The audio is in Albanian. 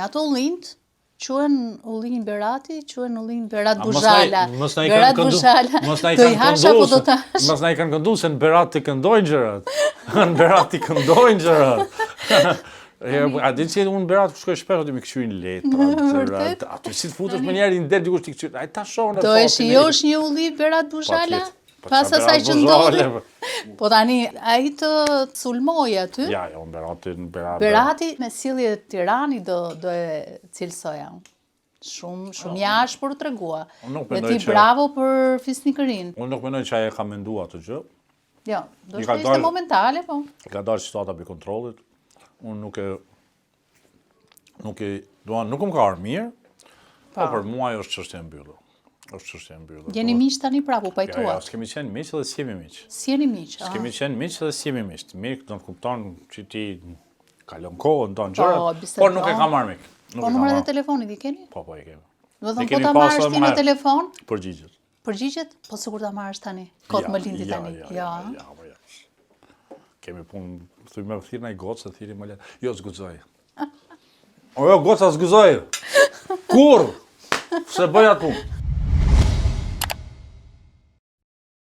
Ato ullinjt quhen Ullin Berati, quhen Ullin Berat Buzhala. Berat Buzhala. Do I hash apo do ta hash? Mos na I kanë këndu se në Berat të këndojnë gjërat. Në Berat të këndojnë gjërat. A di që unë Berat shkoj shpesh aty më këshyrin letra. Aty si të futesh më njerë i ndet dikush ti këshyr. Ai ta shohën. Do e shijosh një Ullin Berat Buzhala? Pas asaj që ndodhi. Po tani, ai të sulmoj aty. Ja, unë Berati me sjellje Tirani do e cilësoja. Shumë jashtë për tregua. Dhe ti bravo për fisnikërinë. Unë nuk mendoj që ai e ka menduar atë gjë. Jo, do të ishte momentale, po. Ka dalë situata për kontrollit. Unë nuk më ka arë mirë, po për mua është çështje e mbyllur. Jeni miq tani prapë, u pajtua. Ja, s'kemi qenë miq dhe s'jemi miq. S'jeni miq. S'kemi qenë miq dhe s'jemi miq. Miq do të kupton që ti kalon kohën tonë gjërat, por nuk e kam marrë mik. Po numrat e telefonit I keni? Po, e kemi. Do të thonë po ta marrësh ti në telefon? Përgjigjet. Përgjigjet? Po sigur ta marrësh tani. Kot më lindi tani. Ja. Kemi punë, thuj me thirrna I gocë, thirrni më lehtë. Jo, zguxoj. O jo, goca zguxoj. Kur? Se bëj atë punë.